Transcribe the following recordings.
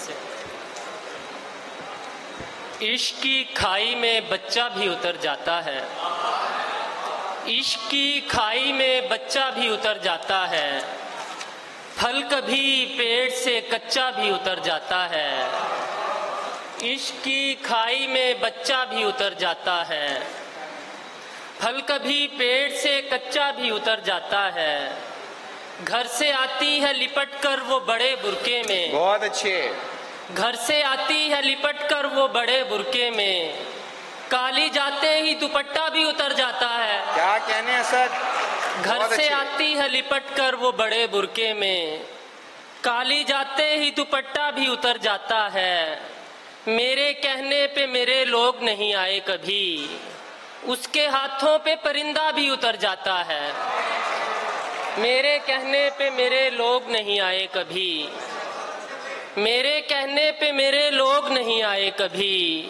سے عشق کی کھائی میں بچہ بھی اتر جاتا ہے، عشق کی کھائی میں بچہ بھی اتر جاتا ہے، پھل کبھی پیڑ سے کچا بھی اتر جاتا ہے، عشق کی کھائی میں بچہ بھی اتر جاتا ہے، پھل کبھی پیڑ سے کچا بھی اتر جاتا ہے، گھر سے آتی ہے لپٹ کر وہ بڑے برقعے میں، بہت اچھے، گھر سے آتی ہے لپٹ کر وہ بڑے برقعے میں، کالی جاتے ہی دوپٹہ بھی اتر جاتا ہے، کیا کہنے اسد، گھر بہت سے اچھے۔ آتی ہے لپٹ کر وہ بڑے برقعے میں، کالی جاتے ہی دوپٹہ بھی اتر جاتا ہے، میرے کہنے پہ میرے لوگ نہیں آئے کبھی، اس کے ہاتھوں پہ پرندہ بھی اتر جاتا ہے، میرے کہنے پہ میرے لوگ نہیں آئے کبھی، میرے کہنے پہ میرے لوگ نہیں آئے کبھی،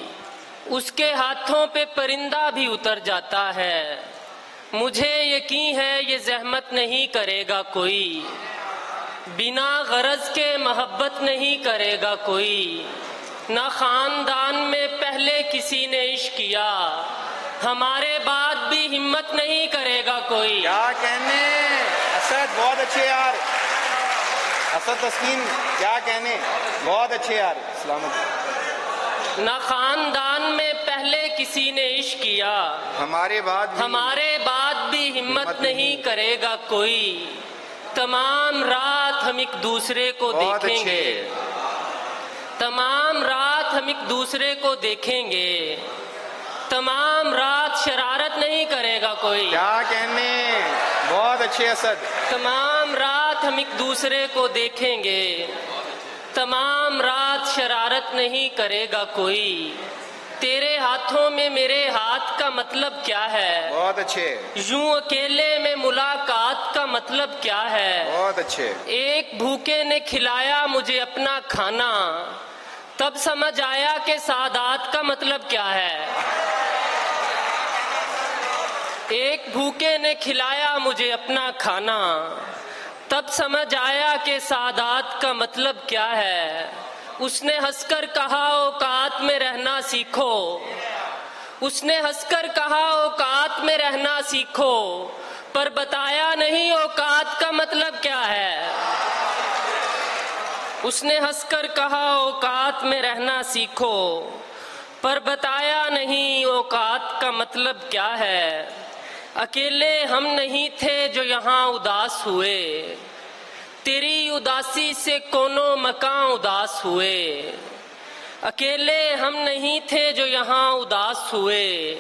اس کے ہاتھوں پہ پرندہ بھی اتر جاتا ہے، مجھے یقین ہے یہ زحمت نہیں کرے گا کوئی، بنا غرض کے محبت نہیں کرے گا کوئی، نہ خاندان میں پہلے کسی نے عشق کیا، ہمارے بعد بھی ہمت نہیں کرے گا کوئی۔ کیا کہنے اسد، بہت اچھے یار، اسد تسکین کیا کہنے، بہت اچھے یار، سلامت۔ نہ خاندان میں پہلے کسی نے عشق کیا، ہمارے بعد بھی ہمت نہیں کرے گا کوئی، تمام رات ہم ایک دوسرے کو دیکھیں گے، تمام رات ہم ایک دوسرے کو دیکھیں گے، تمام رات شرارت نہیں کرے گا کوئی، کیا کہنے، بہت اچھے اسد، تمام رات ہم ایک دوسرے کو دیکھیں گے، تمام رات شرارت نہیں کرے گا کوئی، تیرے ہاتھوں میں میرے ہاتھ کا مطلب کیا ہے، بہت اچھے، یوں اکیلے میں ملاقات کا مطلب کیا ہے، بہت اچھے، ایک بھوکے نے کھلایا مجھے اپنا کھانا، تب سمجھ آیا کہ سعادت کا مطلب کیا ہے، ایک بھوکے نے کھلایا مجھے اپنا کھانا، تب سمجھ آیا کہ سعادت کا مطلب کیا ہے، اس نے ہنس کر کہا اوقات میں رہنا سیکھو، اس نے ہنس کر کہا اوقات میں رہنا سیکھو، پر بتایا نہیں اوقات کا مطلب کیا ہے، اس نے ہنس کر کہا اوقات میں رہنا سیکھو، پر بتایا نہیں اوقات کا مطلب کیا ہے، اکیلے ہم نہیں تھے جو یہاں اداس ہوئے، تیری اداسی سے کونوں مکاں اداس ہوئے، اکیلے ہم نہیں تھے جو یہاں اداس ہوئے،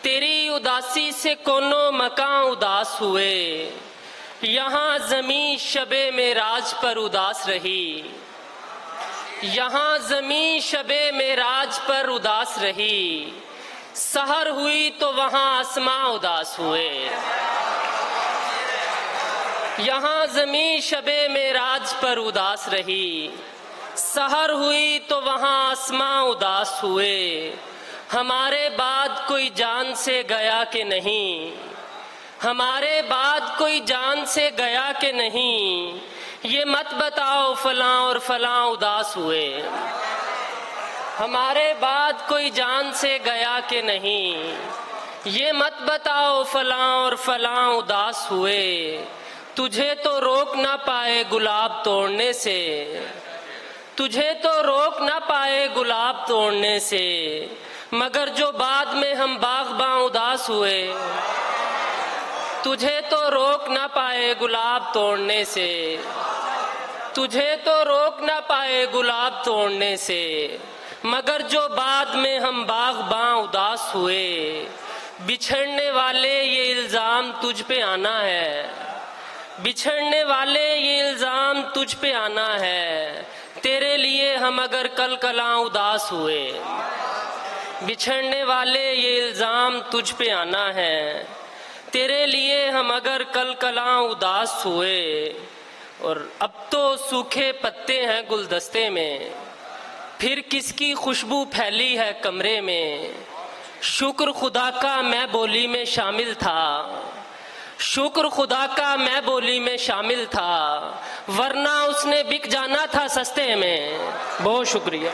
تیری اداسی سے کونوں مکاں اداس ہوئے، یہاں زمین شب معراج پر اداس رہی، یہاں زمین شب معراج پر اداس رہی، سحر ہوئی تو وہاں آسماں اداس ہوئے، یہاں زمین شب معراج پر اداس رہی، سحر ہوئی تو وہاں آسماں اداس ہوئے، ہمارے بعد کوئی جان سے گیا کہ نہیں، ہمارے بعد کوئی جان سے گیا کہ نہیں، یہ مت بتاؤ فلاں اور فلاں اداس ہوئے، ہمارے بعد کوئی جان سے گیا کہ نہیں، یہ مت بتاؤ فلاں اور فلاں اداس ہوئے، تجھے تو روک نہ پائے گلاب توڑنے سے، تجھے تو روک نہ پائے گلاب توڑنے سے، مگر جو بعد میں ہم باغباں اداس ہوئے، تجھے تو روک نہ پائے گلاب توڑنے سے، تجھے تو روک نہ پائے گلاب توڑنے سے، مگر جو بعد میں ہم باغباں اداس ہوئے، بچھڑنے والے یہ الزام تجھ پہ آنا ہے، بچھڑنے والے یہ الزام تجھ پہ آنا ہے، تیرے لیے ہم اگر کل کلاں اداس ہوئے، بچھڑنے والے یہ الزام تجھ پہ آنا ہے، تیرے لیے ہم اگر کل کلاں اداس ہوئے، اور اب تو سوکھے پتے ہیں گلدستے میں، پھر کس کی خوشبو پھیلی ہے کمرے میں، شکر خدا کا میں بولی میں شامل تھا، شکر خدا کا میں بولی میں شامل تھا، ورنہ اس نے بک جانا تھا سستے میں. بہت شکریہ.